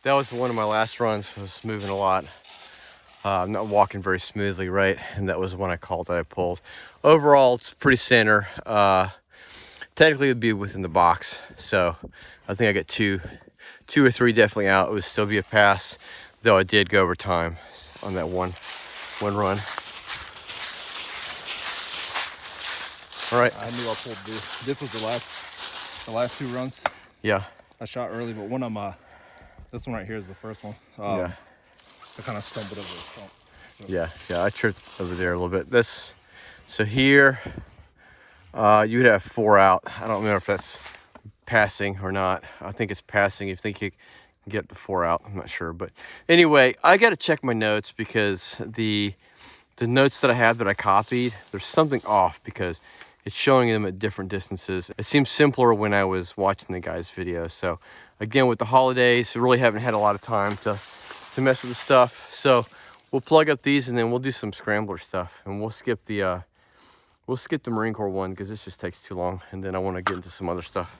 That was one of my last runs. I was moving a lot. I'm not walking very smoothly, right? And that was the one I called that I pulled. Overall, it's pretty center. Technically, it would be within the box. So I think I got two or three definitely out. It would still be a pass, though I did go over time on that one run. All right. I knew I pulled this. This was the last two runs. Yeah. I shot early, but one of my, this one right here is the first one. Yeah. I kind of stumbled over the stump. So. Yeah, I tripped over there a little bit. So here, you would have 4 out. I don't remember if that's passing or not. I think it's passing. You think you can get the 4 out. I'm not sure, but anyway, I got to check my notes because the notes that I have that I copied, there's something off because it's showing them at different distances. It seems simpler when I was watching the guy's video. So again, with the holidays, I really haven't had a lot of time to mess with the stuff. So we'll plug up these and then we'll do some Scrambler stuff, and we'll skip the Marine Corps one because this just takes too long, and then I want to get into some other stuff.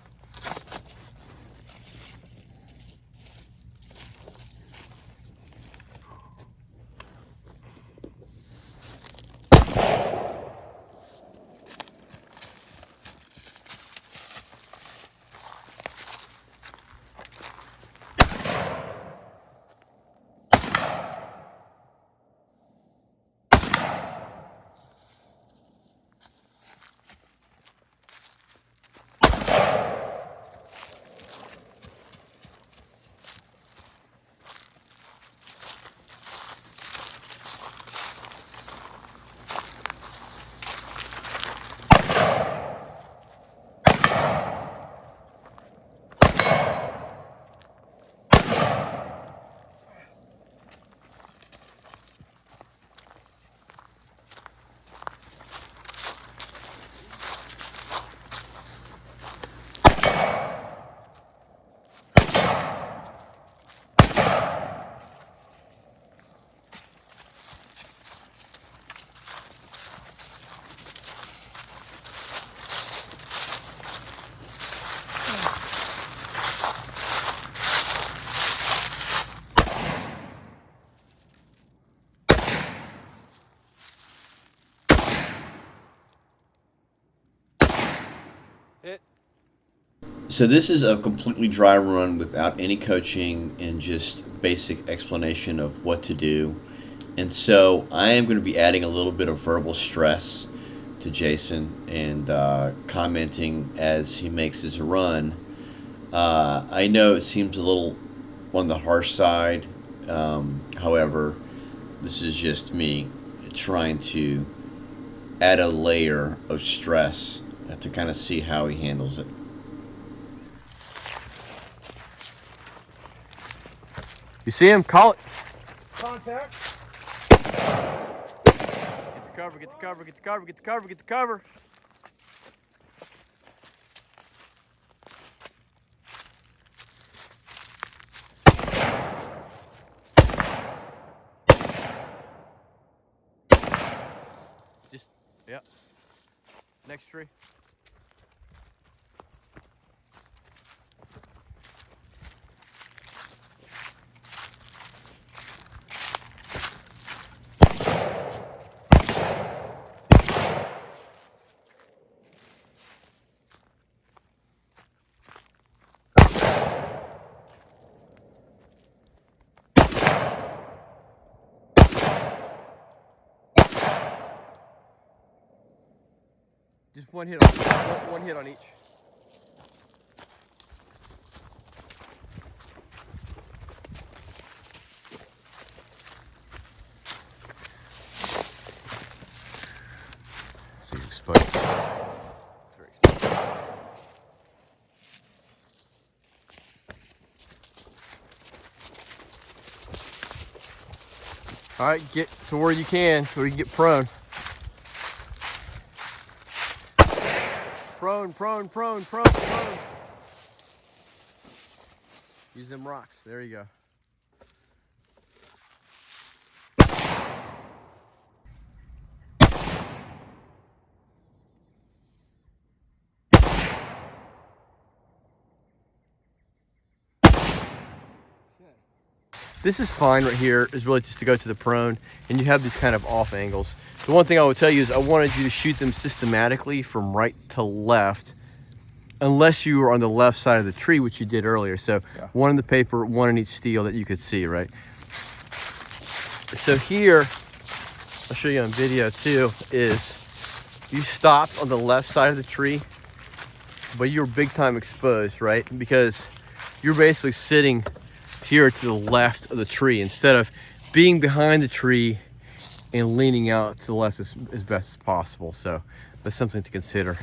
So this is a completely dry run without any coaching and just basic explanation of what to do. And so I am going to be adding a little bit of verbal stress to Jason and commenting as he makes his run. I know it seems a little on the harsh side. However, this is just me trying to add a layer of stress to kind of see how he handles it. You see him? Call it. Contact. Get the cover, get the cover, get the cover, get the cover, get the cover. Just, yeah. Next tree. Just one hit on each. So he's exposed. Very exposed. All right, get to where you can, so you can get prone. Prone, prone, prone, prone, prone. Use them rocks. There you go. this is fine right here, is really just to go to the prone, and you have these kind of off angles. The one thing I would tell you is I wanted you to shoot them systematically from right to left, unless you were on the left side of the tree, which you did earlier. So Yeah. one in the paper, one in each steel that you could see, right? So here, I'll show you on video too, is you stopped on the left side of the tree, but you're big time exposed, right? Because you're basically sitting here to the left of the tree instead of being behind the tree and leaning out to the left as best as possible. So that's something to consider.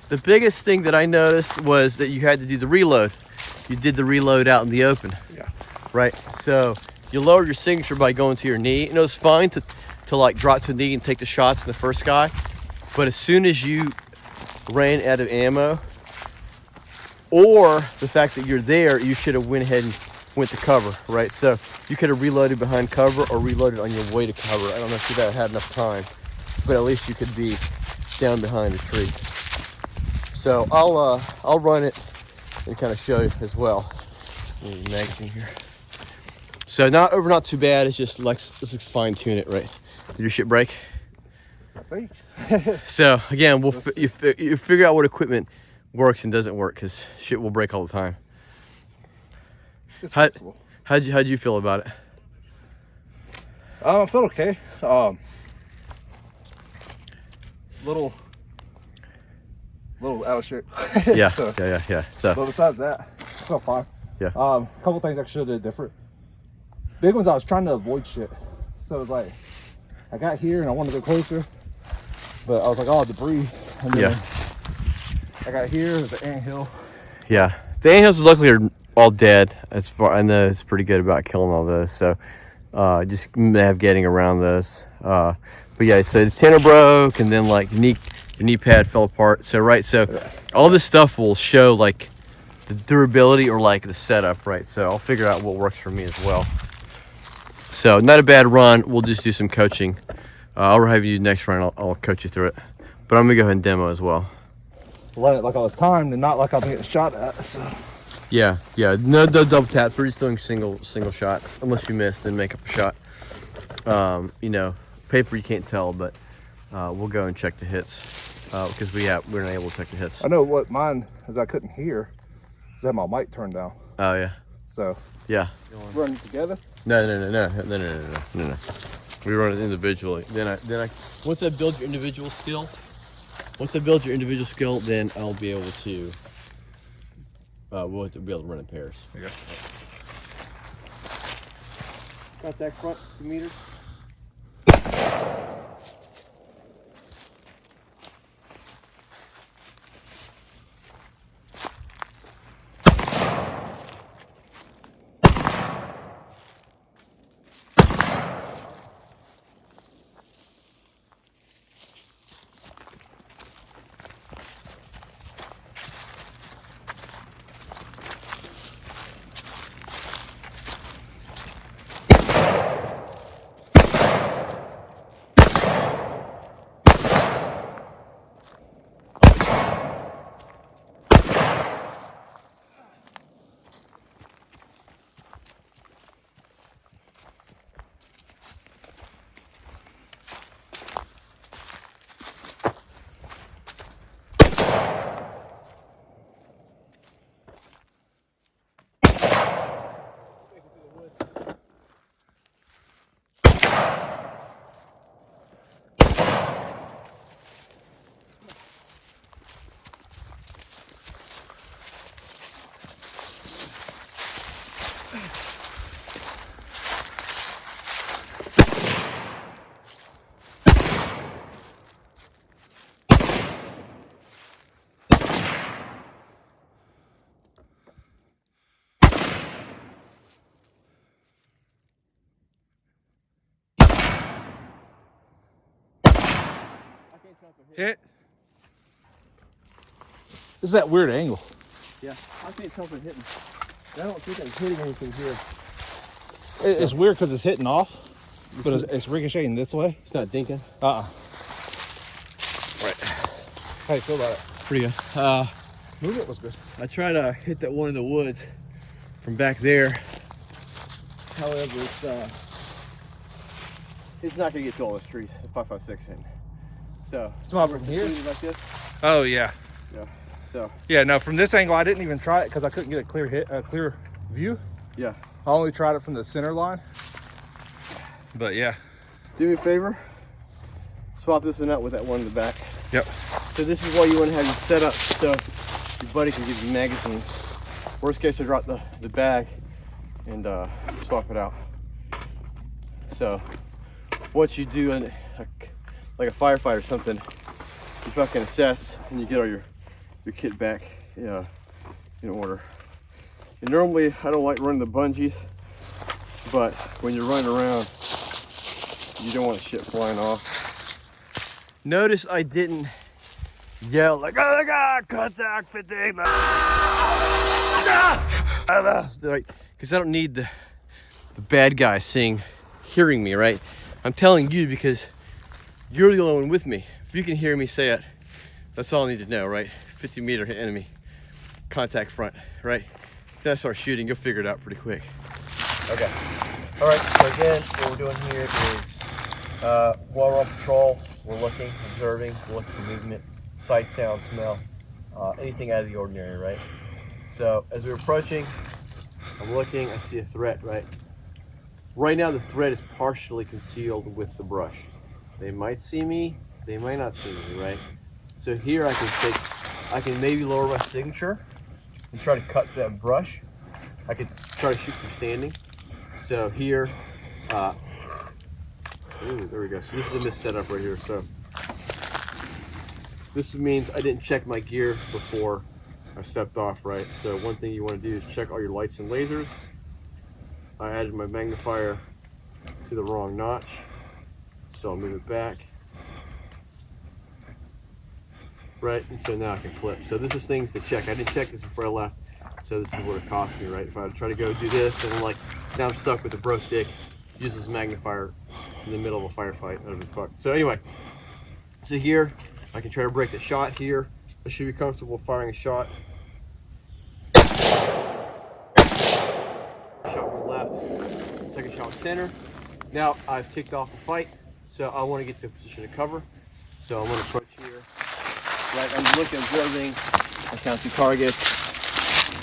The biggest thing that I noticed was that you had to do the reload. You did the reload out in the open. Yeah. Right? So you lowered your signature by going to your knee. And it was fine to like drop to the knee and take the shots in the first guy. But as soon as you ran out of ammo, or the fact that you're there, you should have went ahead and went to cover, right? So you could have reloaded behind cover or reloaded on your way to cover. I don't know if you had enough time, but at least you could be down behind the tree. So I'll run it and kind of show you as well. There's a magazine here. So not too bad. It's just let's fine tune it, right? Did your shit break? I think. So again, you figure out what equipment works and doesn't work, because shit will break all the time. It's How'd possible. you feel about it? I felt okay. Little out of shape. Yeah, So, yeah. So but besides that, I felt fine. yeah. A couple things I should have did different. Big ones, I was trying to avoid shit. So it was like, I got here and I wanted to go closer, but I was like, oh, debris. And then Yeah. I got here, there's an anthill. Yeah, the anthills luckily are all dead. As far I know, it's pretty good about killing all those. So just navigating around those. But yeah, so the tenor broke, and then like your knee pad fell apart. So right, so all this stuff will show like the durability or like the setup, right? So I'll figure out what works for me as well. So not a bad run. We'll just do some coaching. I'll have you next run. I'll coach you through it. But I'm gonna go ahead and demo as well. Run it like I was timed and not like I was getting shot at. So. Yeah. No double taps. We're just doing single shots. Unless you miss, then make up a shot. You know, paper you can't tell, but we'll go and check the hits because we're not able to check the hits. I know what mine is. I couldn't hear. I had my mic turned down. Oh yeah. So Yeah. run together. No. We run it individually. Then I once I build your individual skill. Then I'll be able to. We'll have to be able to run in pairs. Okay. Contact front 2 meters. Hit. This is that weird angle. Yeah, I can't tell if I'm hitting. I don't think I'm hitting anything here. It's weird because it's hitting off, but it's ricocheting this way. It's not dinking. Right. How you feel about it? Pretty good. Movement was good. I tried to hit that one in the woods from back there, However, it's not gonna get to all those trees. 5.56 in. So it's not from here. Like this. Oh yeah. Yeah. So. Yeah. No, from this angle, I didn't even try it because I couldn't get a clear view. Yeah. I only tried it from the center line. But yeah. Do me a favor. Swap this one out with that one in the back. Yep. So this is why you want to have your setup so your buddy can give you magazines. Worst case, I drop the bag and swap it out. So once you do like a firefight or something, you fucking assess and you get all your kit back in order. And normally I don't like running the bungees, but when you're running around, you don't want shit flying off. Notice I didn't yell like, oh my God, contact fatigue. Because I don't need the bad guy hearing me, right? I'm telling you because you're the only one with me. If you can hear me say it, that's all I need to know, right? 50-meter enemy, contact front, right? Then I start shooting, you'll figure it out pretty quick. Okay. All right, so again, what we're doing here is while we're on patrol, we're looking, observing, we're looking for movement, sight, sound, smell, anything out of the ordinary, right? So as we're approaching, I'm looking, I see a threat, right? Right now the threat is partially concealed with the brush. They might see me, they might not see me, right? So here I can maybe lower my signature and try to cut to that brush. I could try to shoot from standing. So here, ooh, there we go. So this is a missed setup right here. So this means I didn't check my gear before I stepped off, right? So one thing you want to do is check all your lights and lasers. I added my magnifier to the wrong notch, so I'll move it back. Right, and so now I can flip. So this is things to check. I didn't check this before I left, so this is what it cost me, right? If I try to go do this, and now I'm stuck with a broke dick, use this magnifier in the middle of a firefight, that'd be fucked. So anyway, so here, I can try to break the shot here. I should be comfortable firing a shot. Shot from left, second shot center. Now I've kicked off the fight, so I want to get to a position of cover. So I'm going to approach here. Right, I'm looking, observing. I count 2 targets,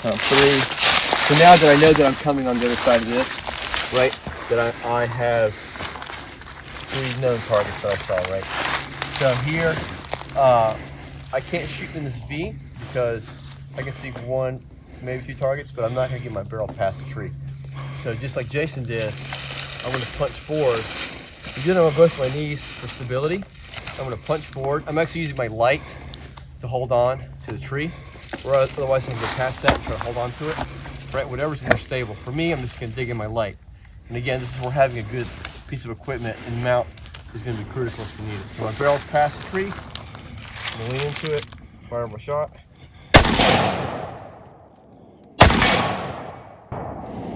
count 3. So now that I know that I'm coming on the other side of this, right, that I have 3 known targets that I saw, right? So here, I can't shoot in this V because I can see 1, maybe 2 targets, but I'm not going to get my barrel past the tree. So just like Jason did, I'm going to punch forward. I'm doing it on both my knees for stability. I'm going to punch forward. I'm actually using my light to hold on to the tree, whereas otherwise I can go past that and try to hold on to it. Right, whatever's more stable. For me, I'm just going to dig in my light. And again, this is where having a good piece of equipment and mount is going to be critical if you need it. So my barrel's past the tree. I'm going to lean into it, fire my shot.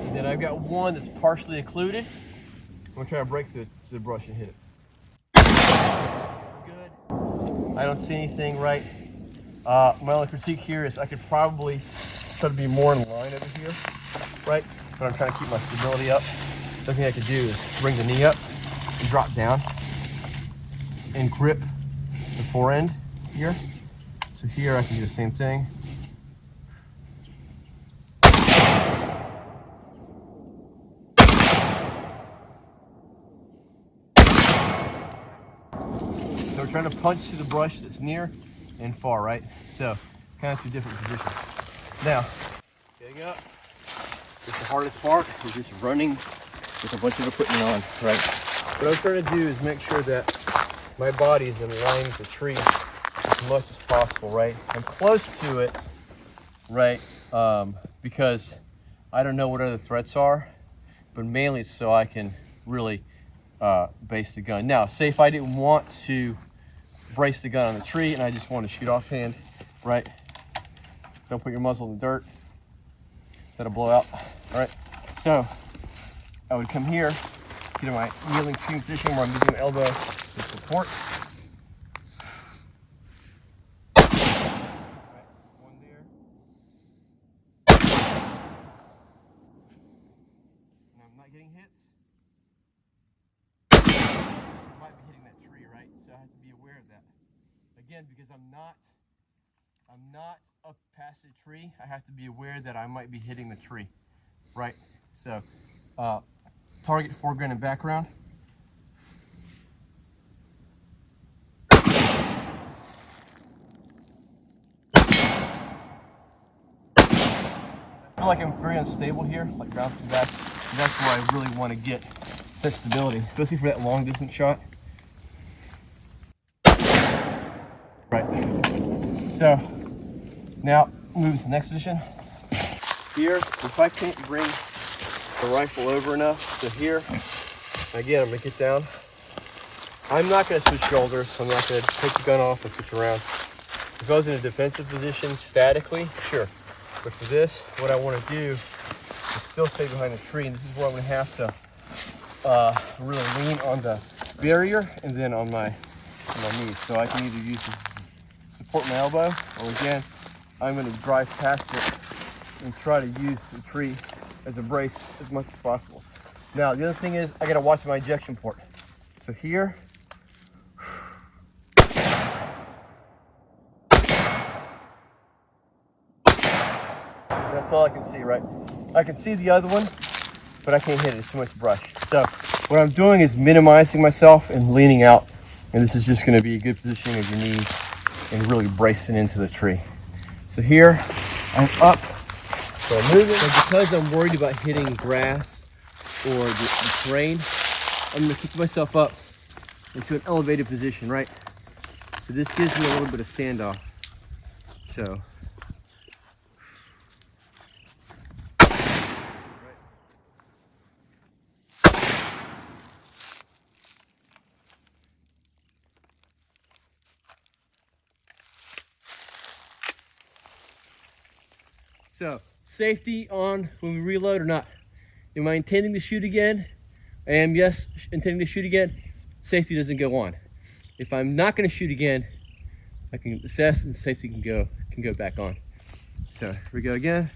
And then I've got one that's partially occluded. I'm going to try to break through the brush and hit it. Good. I don't see anything, right? My only critique here is I could probably try to be more in line over here, right? But I'm trying to keep my stability up. The thing I could do is bring the knee up and drop down and grip the fore end here. So here I can do the same thing. So we're trying to punch to the brush that's near and far, right? So kind of 2 different positions. Now, getting up, it's the hardest part is just running with a bunch of equipment on, right? What I'm trying to do is make sure that my body is in line with the tree as much as possible, right? I'm close to it, right? Because I don't know what other threats are, but mainly it's so I can really base the gun. Now, say if I didn't want to brace the gun on the tree and I just want to shoot offhand, right? Don't put your muzzle in the dirt. That'll blow out, all right? So I would come here, get in my kneeling position where I'm using my elbow to support. Right, 1 there. And I'm I'm not getting hits, I might be hitting that tree, right? So I have to be aware of that. Again, because I'm not up past the tree, I have to be aware that I might be hitting the tree, right? So, target foreground and background. I feel like I'm very unstable here, like bouncing back. And that's where I really want to get that stability, especially for that long distance shot. Right. So now move to the next position. Here, if I can't bring the rifle over enough, so here, again, I'm gonna get down. I'm not gonna switch shoulders. I'm not gonna take the gun off and switch around. If I was in a defensive position statically, sure. But for this, what I want to do is still stay behind the tree, and this is where I'm going to have to really lean on the barrier and then on my knees. So I can either use this to support my elbow, or again, I'm going to drive past it and try to use the tree as a brace as much as possible. Now, the other thing is I got to watch my ejection port. So here, that's all I can see, right? I can see the other one, but I can't hit it. It's too much brush. So what I'm doing is minimizing myself and leaning out. And this is just going to be a good positioning of your knees and really bracing into the tree. So here, I'm up. So I'm moving. So because I'm worried about hitting grass or the terrain, I'm going to kick myself up into an elevated position, right? So this gives me a little bit of standoff. So. So, safety on when we reload or not. Am I intending to shoot again? I am, yes, intending to shoot again. Safety doesn't go on. If I'm not going to shoot again, I can assess and safety can go back on. So, here we go again.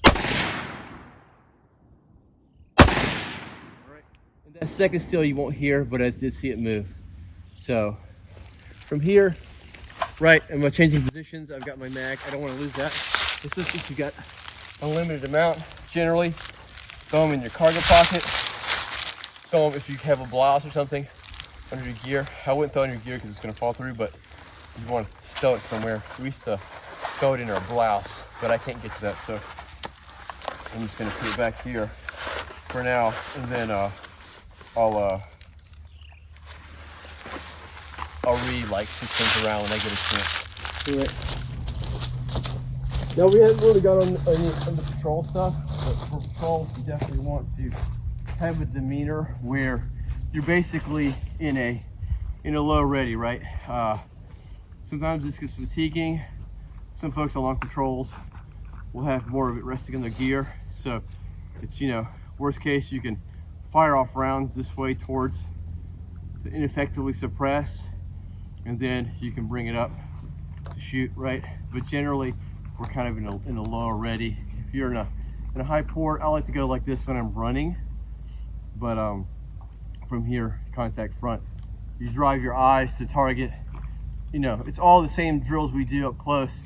All right. And that second still you won't hear, but I did see it move. So, from here, right, am I changing positions? I've got my mag. I don't want to lose that. This is if you got a limited amount. Generally, throw them in your cargo pocket. Throw them if you have a blouse or something under your gear. I wouldn't throw it in your gear because it's going to fall through, but you want to stow it somewhere. We used to throw it in our blouse, but I can't get to that, so I'm just going to put it back here for now, and then I'll like switch things around when I get a chance. Do it. Now we haven't really got on the patrol stuff, but for patrol, you definitely want to have a demeanor where you're basically in a low ready, right? Sometimes this gets fatiguing. Some folks on long patrols will have more of it resting in their gear, so it's worst case you can fire off rounds this way towards to ineffectively suppress, and then you can bring it up to shoot, right? But generally, we're kind of in a low ready. If you're in a high port, I like to go like this when I'm running, but from here, contact front. You drive your eyes to target. It's all the same drills we do up close.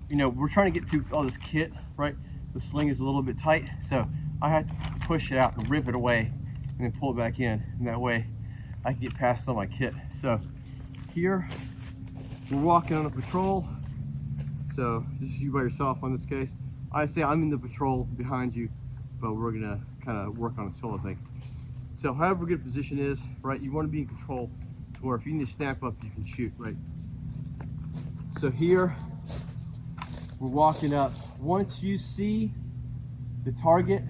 We're trying to get through all this kit, right? The sling is a little bit tight, so I have to push it out and rip it away and then pull it back in, and that way I can get past all my kit. So here, we're walking on a patrol, so just you by yourself on this case. I say I'm in the patrol behind you, but we're gonna kind of work on a solo thing. So however good position is, right, you want to be in control, or if you need to snap up, you can shoot, right? So here, we're walking up. Once you see the target,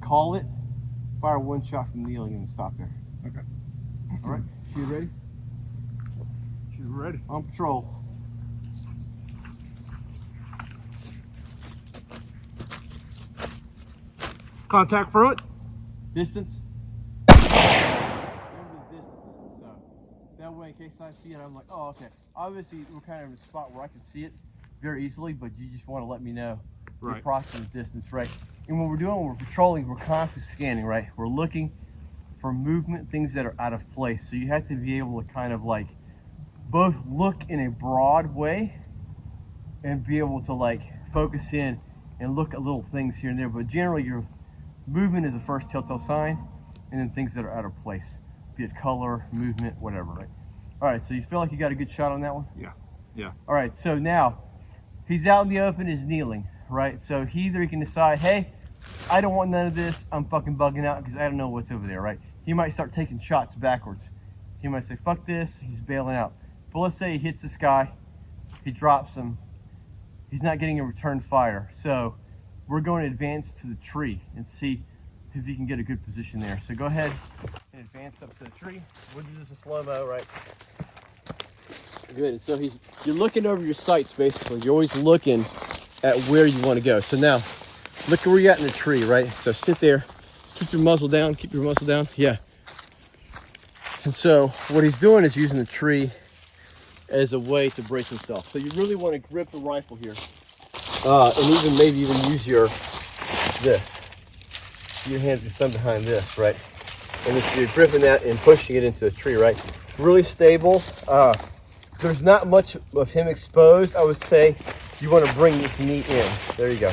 call it, fire one shot from kneeling and stop there. Okay. All right, shoot ready? She's ready. On patrol. Contact front. Distance. Remember the distance. So that way, in case I see it, I'm like, oh, okay. Obviously, we're kind of in a spot where I can see it very easily, but you just want to let me know the approximate distance, right? And what we're doing when we're patrolling, we're constantly scanning, right? We're looking for movement, things that are out of place. So you have to be able to kind of like both look in a broad way and be able to like focus in and look at little things here and there. But generally your movement is the first telltale sign, and then things that are out of place, be it color, movement, whatever, right? All right, so you feel like you got a good shot on that one? Yeah, yeah. All right, so now he's out in the open, he's kneeling, right? So he can decide, hey, I don't want none of this. I'm fucking bugging out because I don't know what's over there, right? He might start taking shots backwards. He might say, fuck this, he's bailing out. But let's say he hits this guy, he drops him, he's not getting a return fire. So we're going to advance to the tree and see if he can get a good position there. So go ahead and advance up to the tree. We'll do this in slow-mo, right? Good, and so you're looking over your sights basically. You're always looking at where you want to go. So now, look where you're at in the tree, right? So sit there, keep your muzzle down, yeah. And so what he's doing is using the tree as a way to brace himself. So you really want to grip the rifle here. And maybe even use your hands your thumb behind this, right? And then you're gripping that and pushing it into the tree, right? Really stable. There's not much of him exposed. I would say you want to bring this knee in. There you go.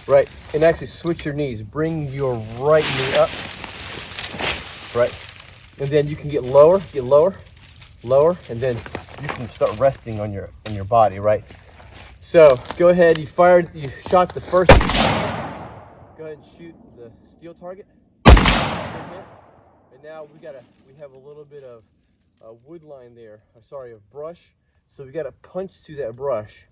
Right? And actually switch your knees. Bring your right knee up. Right? And then you can get lower, and then you can start resting on your body, right? So go ahead, you shot the first. Go ahead and shoot the steel target. And now we have a little bit of wood line there. Of brush. So we got to punch through that brush.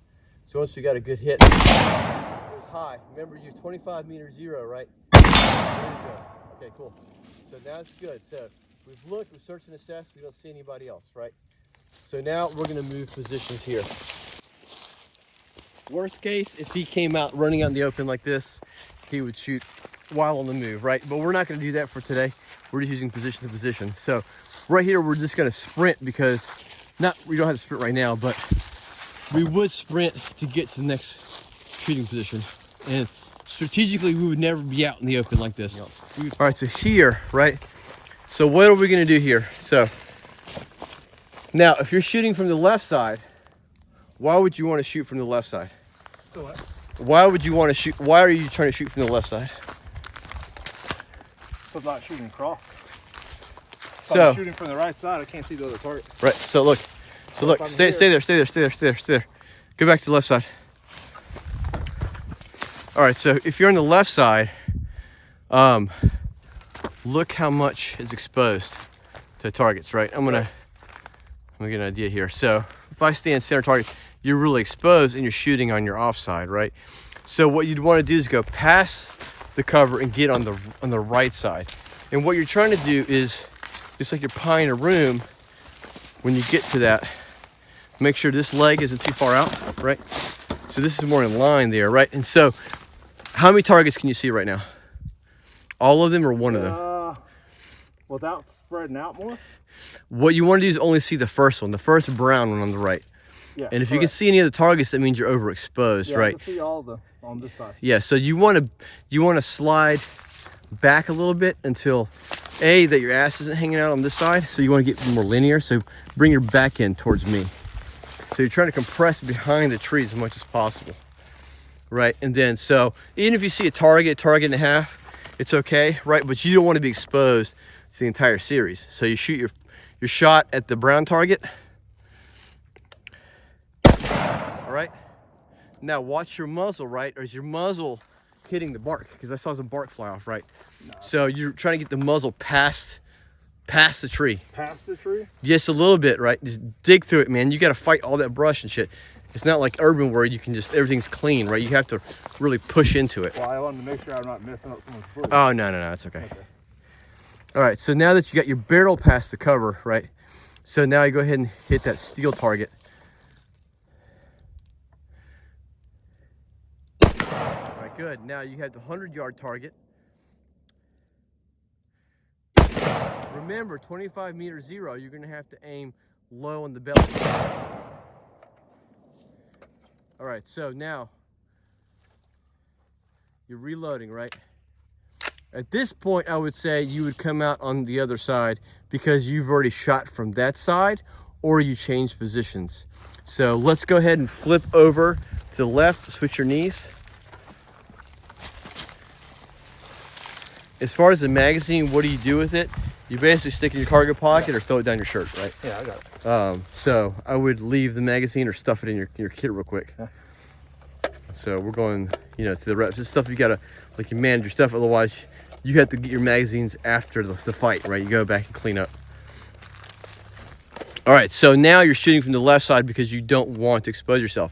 So once we got a good hit, it was high. Remember, you're 25 meter zero, right? There you go. Okay, cool. So now it's good. So we've looked, we've searched and assessed. We don't see anybody else, right? So now we're going to move positions here. Worst case, if he came out running out in the open like this, he would shoot while on the move, right? But we're not going to do that for today. We're just using position to position. So right here, we're just going to sprint because we don't have to sprint right now, but we would sprint to get to the next shooting position. And strategically, we would never be out in the open like this. All right, so here, right? So what are we going to do here? So now, if you're shooting from the left side, why would you want to shoot from the left side? So what? Why would you want to shoot? Why are you trying to shoot from the left side? So I'm not shooting across. So I'm shooting from the right side, I can't see the other target. Right. So look. Stay there. Go back to the left side. All right. So if you're on the left side, look how much is exposed to targets. Right. I'm gonna get an idea here. So if I stand center target, you're really exposed and you're shooting on your offside, right? So what you'd want to do is go past the cover and get on the right side. And what you're trying to do is, just like you're pieing a room, when you get to that, make sure this leg isn't too far out, right? So this is more in line there, right? And so how many targets can you see right now? All of them or one of them? Without spreading out more? What you want to do is only see the first one, the first brown one on the right. Yeah. And if you can see any of the targets, that means you're overexposed, right? I can see all on this side. Yeah, so you want to slide back a little bit until that your ass isn't hanging out on this side. So you want to get more linear. So bring your back end towards me. So you're trying to compress behind the tree as much as possible, right? And then so even if you see a target and a half, it's okay, right? But you don't want to be exposed to the entire series. So you shoot your shot at the brown target. All right. Now watch your muzzle, right? Or is your muzzle hitting the bark? Because I saw some bark fly off, right? No. So you're trying to get the muzzle past the tree. Past the tree? Yes, a little bit, right? Just dig through it, man. You got to fight all that brush and shit. It's not like urban where you can everything's clean, right? You have to really push into it. Well, I wanted to make sure I'm not messing up someone's foot. Oh, no, it's okay. All right, so now that you got your barrel past the cover, right? So now you go ahead and hit that steel target. All right, good. Now you have the 100-yard target. Remember, 25 meter zero, you're gonna have to aim low on the belly. All right, so now You're reloading, right? At this point, I would say you would come out on the other side because you've already shot from that side or you change positions. So let's go ahead and flip over to the left, switch your knees. As far as the magazine, what do you do with it? You basically stick it in your cargo pocket or throw it down your shirt, right? Yeah, I got it. So I would leave the magazine or stuff it in your kit real quick. Yeah. So we're going, you know, to the reps. This stuff you gotta, like, you manage your stuff. Otherwise, you have to get your magazines after the fight, right? You go back and clean up. All right, so now you're shooting from the left side because you don't want to expose yourself.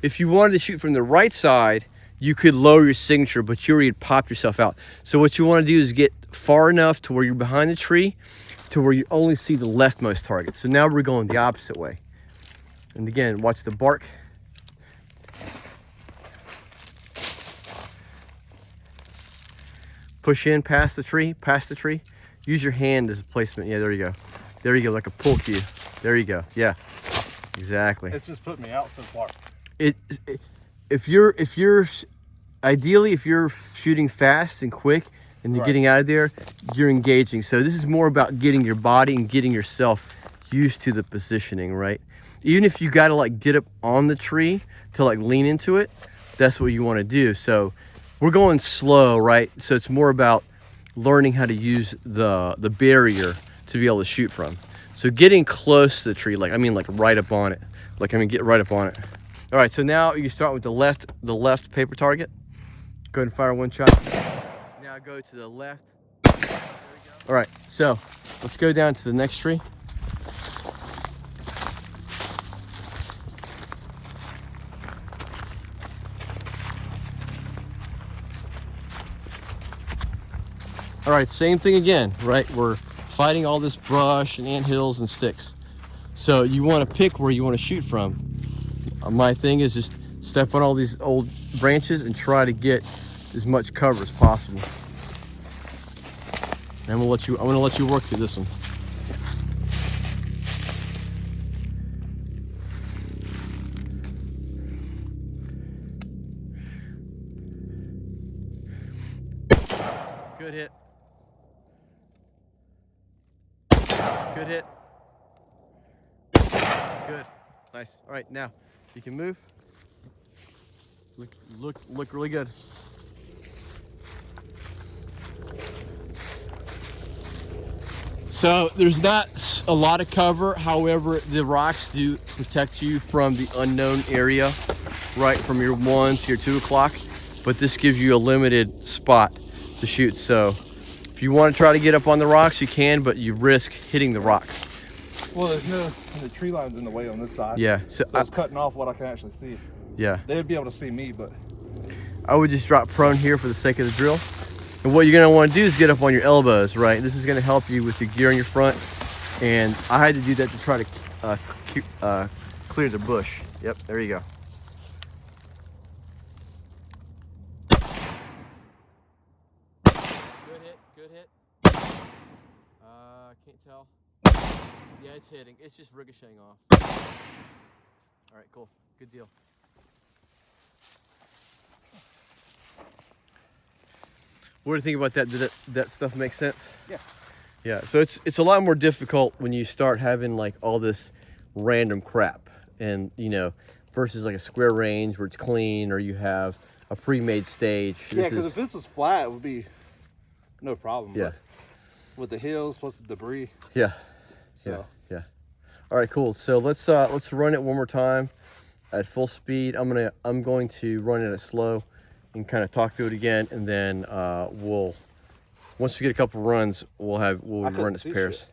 If you wanted to shoot from the right side, you could lower your signature, but you already popped yourself out. So what you want to do is get far enough to where you're behind the tree to where you only see the leftmost target. So now we're going the opposite way. And again, watch the bark. Push in past the tree, past the tree. Use your hand as a placement. Yeah, there you go. There you go, like a pull cue. There you go. Yeah, exactly. It's just put me out so far. If you're ideally, if you're shooting fast and quick and you're getting out of there, you're engaging. So this is more about getting your body and getting yourself used to the positioning, right? Even if you got to like get up on the tree to like lean into it, that's what you want to do. So we're going slow, right? So it's more about learning how to use the barrier to be able to shoot from. So getting close to the tree, like right up on it. Get right up on it. All right, so now you start with the left paper target. Go ahead and fire one shot. Now go to the left. All right, so let's go down to the next tree. All right, same thing again, right? We're fighting all this brush and anthills and sticks. So you want to pick where you want to shoot from. My thing is just step on all these old branches and try to get as much cover as possible. And I'm gonna let you work through this one. Good hit. Good hit. Good. Nice. All right, now you can move. Look really good. So there's not a lot of cover. However, the rocks do protect you from the unknown area, right from your 1 to your 2 o'clock. But this gives you a limited spot to shoot. So if you want to try to get up on the rocks, you can, but you risk hitting the rocks. Well, the tree line's in the way on this side. Yeah. So it's cutting off what I can actually see. Yeah. They would be able to see me, but I would just drop prone here for the sake of the drill. And what you're gonna want to do is get up on your elbows, right? This is gonna help you with your gear in your front. And I had to do that to try to clear the bush. Yep, there you go. Good hit, good hit. Can't tell. Yeah, it's hitting. It's just ricocheting off. All right, cool. Good deal. What do you think about that? Did that stuff make sense? yeah. Yeah, so it's a lot more difficult when you start having like all this random crap, and you know, versus like a square range where it's clean, or you have a pre-made stage. Yeah, because if this was flat, it would be no problem. Yeah. But with the hills plus the debris. Yeah. So. Yeah. All right, cool. So let's run it one more time at full speed. I'm going to run it at slow and kind of talk through it again, and then once we get a couple runs, we'll run its pairs. Shit.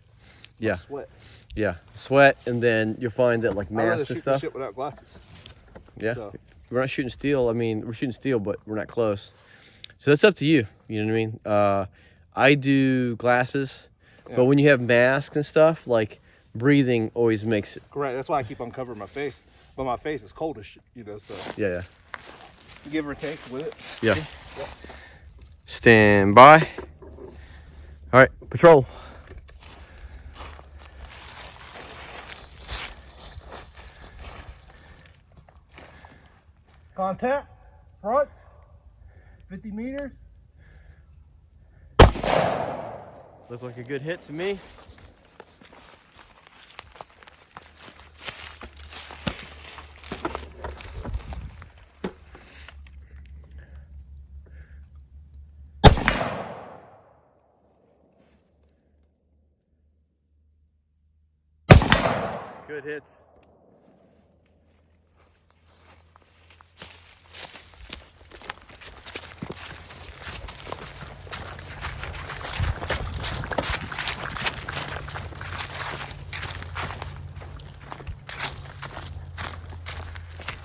Yeah. Sweat. Yeah, sweat, and then you'll find that like mask and stuff. Shit without glasses. Yeah, So. We're not shooting steel. I mean, we're shooting steel, but we're not close. So that's up to you. You know what I mean? I do glasses, but when you have masks and stuff, like breathing always makes it. Correct. That's why I keep on covering my face. But my face is cold as shit, you know. So. Yeah. Give or take with it. Yeah. Stand by. All right, patrol. Contact. Front. 50 meters. Looked like a good hit to me. Good hits.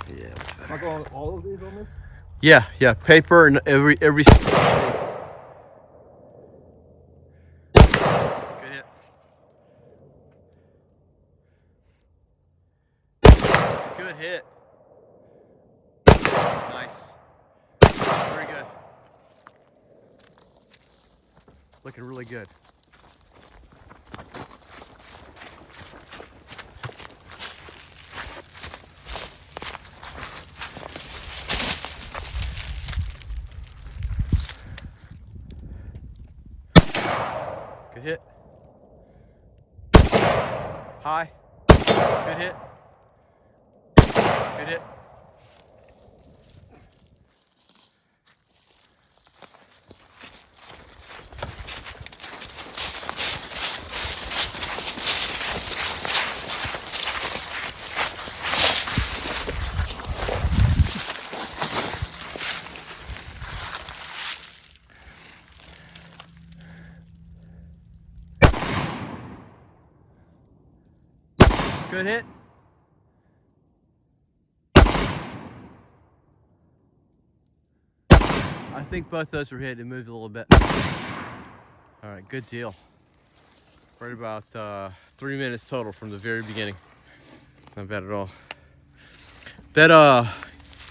Yeah. Am I going all of these on this? Yeah, yeah. Paper and every. Good hit. Good hit. Nice. Very good. Looking really good. Good hit. High. Good hit. Good hit. Good hit. I think both those were hit. It moved a little bit. All right, good deal. Right about 3 minutes total from the very beginning. Not bad at all. That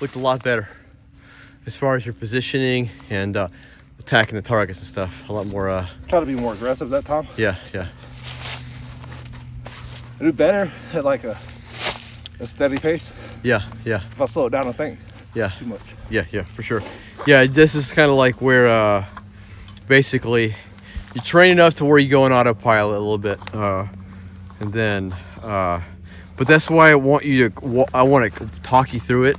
looked a lot better as far as your positioning and attacking the targets and stuff. A lot more. Try to be more aggressive that time. Yeah, yeah. I do better at like a steady pace. Yeah, yeah. If I slow it down, I think too much. Yeah, yeah, for sure. Yeah, this is kind of like where basically you train enough to where you go on autopilot a little bit, and then. But that's why I want you to. I want to talk you through it,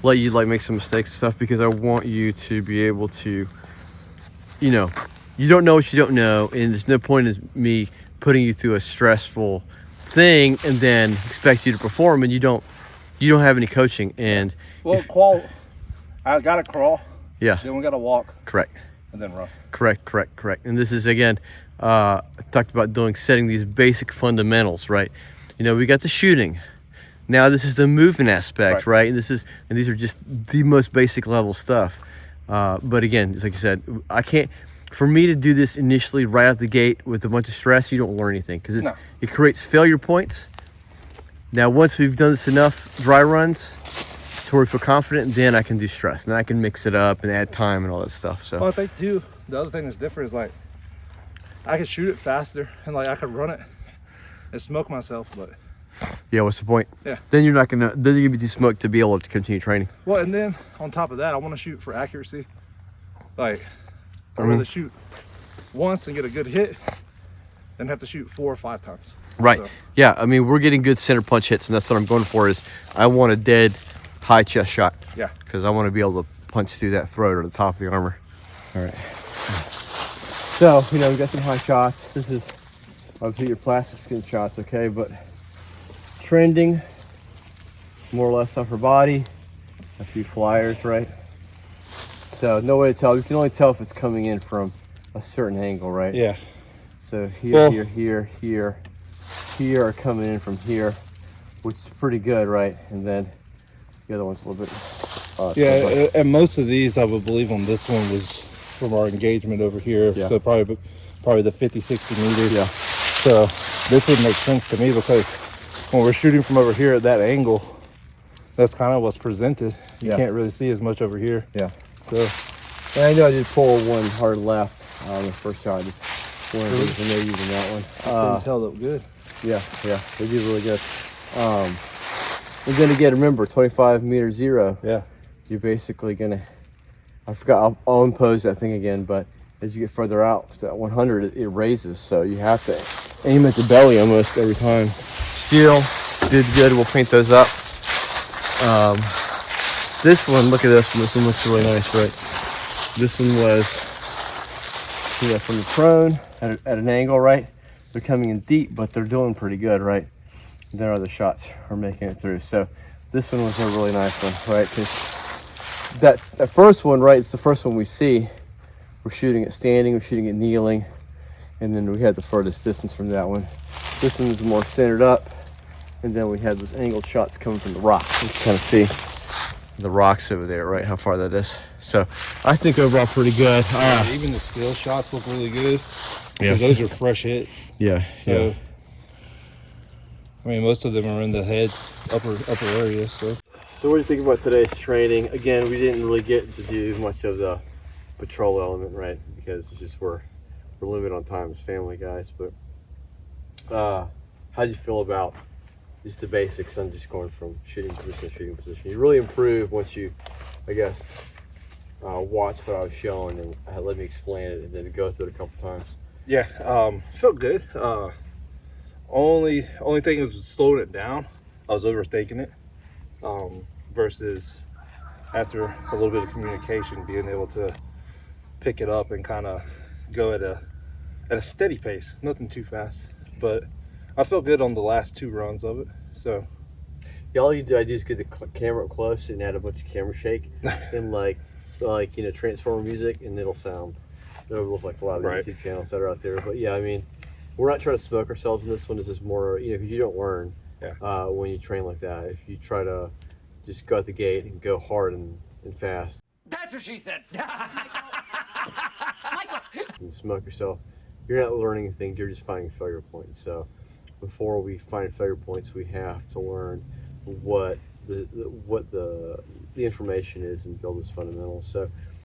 let you like make some mistakes and stuff, because I want you to be able to. You know, you don't know what you don't know, and there's no point in me putting you through a stressful thing and then expect you to perform, and you don't have any coaching. And well, I gotta crawl. Yeah. Then we gotta walk. Correct. And then run. Correct. And this is again, I talked about setting these basic fundamentals, right? You know, we got the shooting. Now this is the movement aspect, right? And these are just the most basic level stuff. But again, just like you said, I can't. For me to do this initially right out the gate with a bunch of stress, you don't learn anything because it creates failure points. Now, once we've done this enough dry runs to where we feel confident, then I can do stress and I can mix it up and add time and all that stuff. So well, I think too, the other thing that's different is like I can shoot it faster and like I could run it and smoke myself, but yeah, what's the point? Yeah. Then you're gonna be too smoked to be able to continue training. Well, and then on top of that, I want to shoot for accuracy. Like I'd rather shoot once and get a good hit than have to shoot 4 or 5 times. Right. So. Yeah. I mean, we're getting good center punch hits, and that's what I'm going for. Is I want a dead high chest shot. Yeah. Because I want to be able to punch through that throat or the top of the armor. All right. So we got some high shots. This is obviously your plastic skin shots, okay? But trending more or less upper body, a few flyers, right? So no way to tell. You can only tell if it's coming in from a certain angle, right? Yeah. So here are coming in from here, which is pretty good, right? And then the other one's a little bit. Yeah, and most of these, I would believe, on this one was from our engagement over here. Yeah. So probably the 50, 60 meters. Yeah. So this would make sense to me because when we're shooting from over here at that angle, that's kind of what's presented. You can't really see as much over here. Yeah. So, and I know I did pull one hard left on the first shot. Just one of these, and they're using that one. things held up good. Yeah, they did really good. And then again, remember 25 meter zero. Yeah. You're basically gonna I forgot, I'll impose that thing again, but as you get further out to that 100, it raises, so you have to aim at the belly almost every time. Steel did good. We'll paint those up. This one, look at this one. This one looks really nice, right? This one was, see that from the prone at an angle, right? They're coming in deep, but they're doing pretty good, right? And then other shots are making it through. So this one was a really nice one, right? Because that first one, right, it's the first one we see. We're shooting it standing, we're shooting it kneeling, and then we had the furthest distance from that one. This one was more centered up, and then we had those angled shots coming from the rocks. You can kind of see the rocks over there, right? How far that is. So I think overall pretty good. Even the still shots look really good. Yes. Those are fresh hits. Yeah. So, yeah. I mean, most of them are in the head, upper area. So what do you think about today's training? Again, we didn't really get to do much of the patrol element, right? Because it's just we're limited on time as family guys. But how do you feel about just the basics on just going from shooting position to shooting position? You really improve once you, I guess, watch what I was showing and let me explain it and then go through it a couple times. yeah, felt good. Only thing was slowing it down. I was overthinking it. Versus after a little bit of communication, being able to pick it up and kind of go at a steady pace, nothing too fast. But I felt good on the last 2 runs of it. So yeah, all I do is get the camera up close and add a bunch of camera shake and like you know, Transformer music, and it'll look like a lot of the YouTube channels that are out there. But yeah, I mean, we're not trying to smoke ourselves in this one. This is more, you know, because you don't learn when you train like that. If you try to just go out the gate and go hard and fast. That's what she said. And smoke yourself, you're not learning anything. You're just finding failure points. So before we find failure points, we have to learn what the information is and build those fundamentals. So